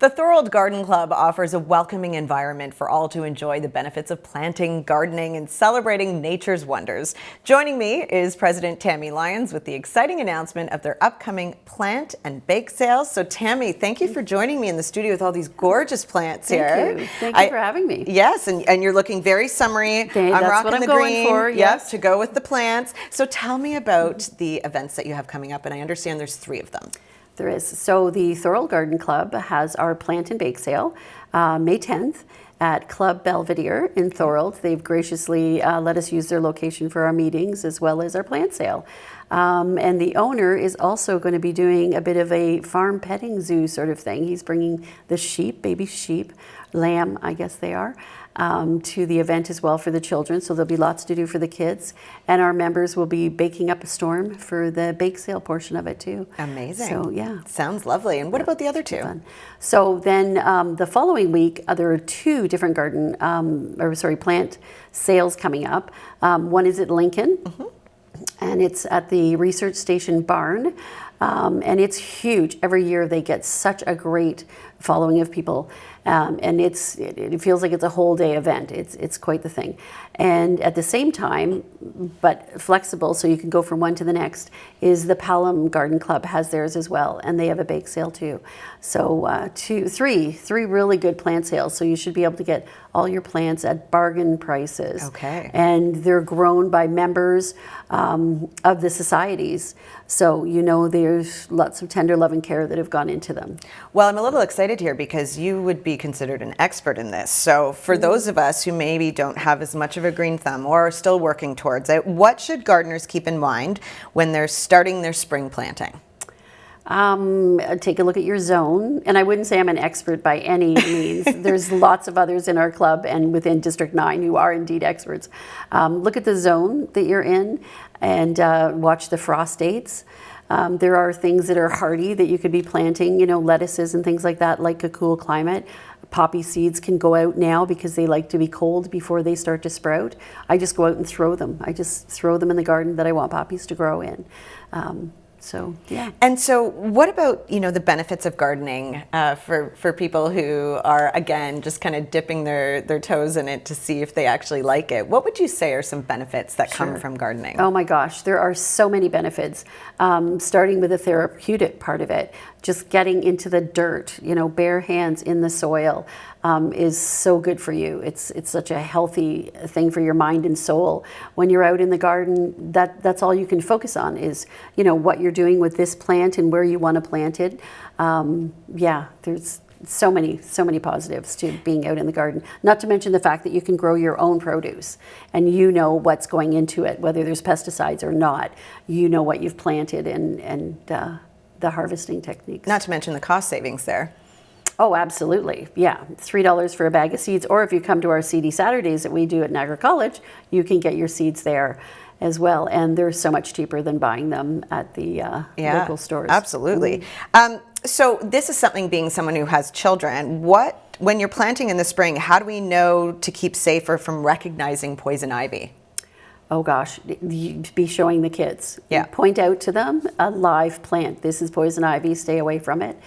The Thorold Garden Club offers a welcoming environment for all to enjoy the benefits of planting, gardening, and celebrating nature's wonders. Joining me is President Tami Lyons with the exciting announcement of their upcoming plant and bake sales. So Tami, thank you for joining me in the studio with all these gorgeous plants here. Thank you for having me. Yes, and you're looking very summery. Okay, I'm that's rocking what I'm the going green. for, yes. To go with the plants. So tell me about the events that you have coming up, and I understand there's 3 of them. There is. So the Thorold Garden Club has our plant and bake sale May 10th at Club Belvedere in Thorold. They've graciously let us use their location for our meetings as well as our plant sale. And the owner is also going to be doing a bit of a farm petting zoo sort of thing. He's bringing the sheep, baby sheep, lamb, I guess they are, to the event as well for the children. So there'll be lots to do for the kids. And our members will be baking up a storm for the bake sale portion of it too. Amazing. So yeah. Sounds lovely. And what about the other 2? Fun. So then the following week, there are 2 different plant sales coming up. One is at Lincoln. Mm-hmm. And it's at the Research Station Barn, and it's huge. Every year they get such a great following of people, and it feels like it's a whole day event. It's quite the thing. And at the same time, but flexible, so you can go from one to the next, is the Thorold Garden Club has theirs as well, and they have a bake sale too. So three really good plant sales. So you should be able to get all your plants at bargain prices. Okay. And they're grown by members of the societies. So, there's lots of tender love and care that have gone into them. Well, I'm a little excited here because you would be considered an expert in this. So for those of us who maybe don't have as much of a green thumb or are still working towards it, what should gardeners keep in mind when they're starting their spring planting? Take a look at your zone, and I wouldn't say I'm an expert by any means. There's lots of others in our club and within District 9 who are indeed experts. Look at the zone that you're in and watch the frost dates. There are things that are hardy that you could be planting, lettuces and things like that, like a cool climate. Poppy seeds can go out now because they like to be cold before they start to sprout. I just go out and throw them. I just throw them in the garden that I want poppies to grow in. So, yeah. And so what about, the benefits of gardening for people who are, again, just kind of dipping their toes in it to see if they actually like it? What would you say are some benefits that come from gardening? Oh my gosh, there are so many benefits, starting with the therapeutic part of it. Just getting into the dirt, bare hands in the soil is so good for you. It's such a healthy thing for your mind and soul. When you're out in the garden, that's all you can focus on is, what you're doing with this plant and where you want to plant it. There's so many positives to being out in the garden. Not to mention the fact that you can grow your own produce and you know what's going into it, whether there's pesticides or not. You know what you've planted and the harvesting techniques. Not to mention the cost savings there. Oh, absolutely. Yeah, $3 for a bag of seeds. Or if you come to our Seedy Saturdays that we do at Niagara College, you can get your seeds there as well. And they're so much cheaper than buying them at the local stores. Absolutely. So this is something, being someone who has children, when you're planting in the spring, how do we know to keep safer from recognizing poison ivy? Oh gosh, be showing the kids. Yeah. Point out to them a live plant. This is poison ivy, stay away from it.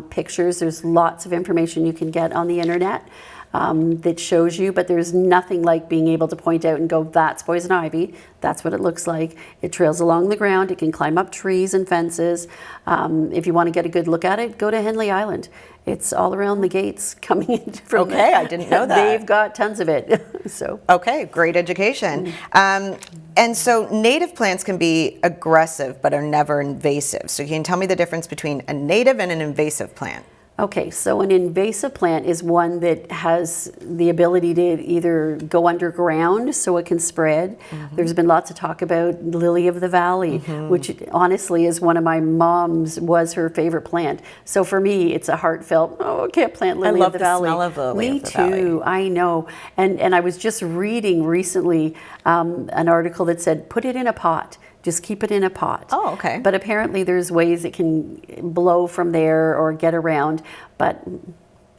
Pictures, there's lots of information you can get on the internet that shows you, but there's nothing like being able to point out and go, that's poison ivy, that's what it looks like. It trails along the ground, it can climb up trees and fences. If you want to get a good look at it, go to Henley Island. It's all around the gates coming in from Okay, I didn't know that. They've got tons of it. So okay, great education. And so native plants can be aggressive but are never invasive. So can you tell me the difference between a native and an invasive plant? Okay, so an invasive plant is one that has the ability to either go underground so it can spread. Mm-hmm. There's been lots of talk about lily of the valley, which honestly is one of my mom's, was her favorite plant. So for me, it's a heartfelt, I can't plant lily of the valley. I love the smell of lily Me of the valley. Me too, I know. And I was just reading recently an article that said, put it in a pot. Just keep it in a pot. Oh, okay. But apparently there's ways it can blow from there or get around, but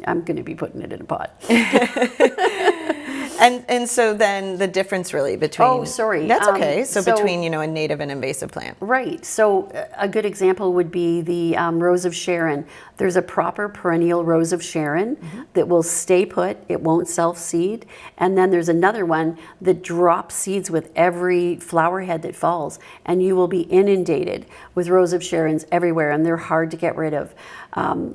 I'm going to be putting it in a pot. And so then the difference really between... Oh, sorry. That's okay. So so- between, a native and invasive plant. Right. So a good example would be the Rose of Sharon. There's a proper perennial Rose of Sharon that will stay put. It won't self-seed. And then there's another one that drops seeds with every flower head that falls. And you will be inundated with Rose of Sharons everywhere, and they're hard to get rid of.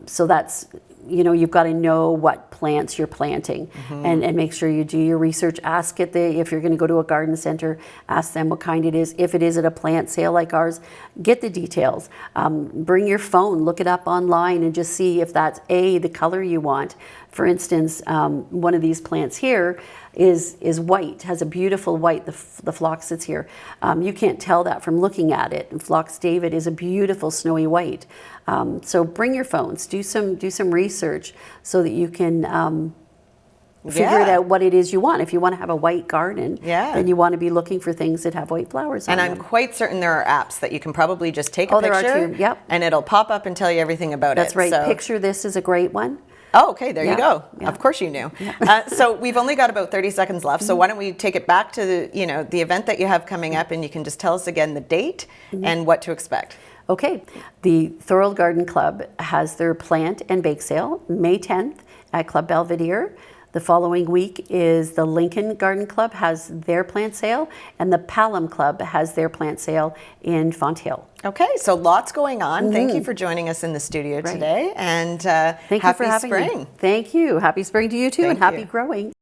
So that's... you've got to know what plants you're planting and make sure you do your research. Ask if you're going to go to a garden center, ask them what kind it is. If it is at a plant sale like ours, get the details. Bring your phone, look it up online and just see if that's the color you want. For instance, one of these plants here is white, has a beautiful white, the phlox that's here. You can't tell that from looking at it. And Phlox David is a beautiful snowy white. So bring your phones, do some research so that you can figure it out what it is you want. If you want to have a white garden, then you want to be looking for things that have white flowers on them. And I'm quite certain there are apps that you can probably just take a picture. There are too, yep. And it'll pop up and tell you everything about it. That's right. So. Picture This is a great one. Oh, okay, there you go. Yeah. Of course you knew. Yeah. So we've only got about 30 seconds left. So why don't we take it back to the event that you have coming up, and you can just tell us again the date and what to expect. Okay. The Thorold Garden Club has their plant and bake sale May 10th at Club Belvedere. The following week is the Lincoln Garden Club has their plant sale, and the Pelham Club has their plant sale in Fonthill. Okay, so lots going on. Thank you for joining us in the studio today, and Thank you for having spring. me. Thank you. Happy spring to you too, and happy growing.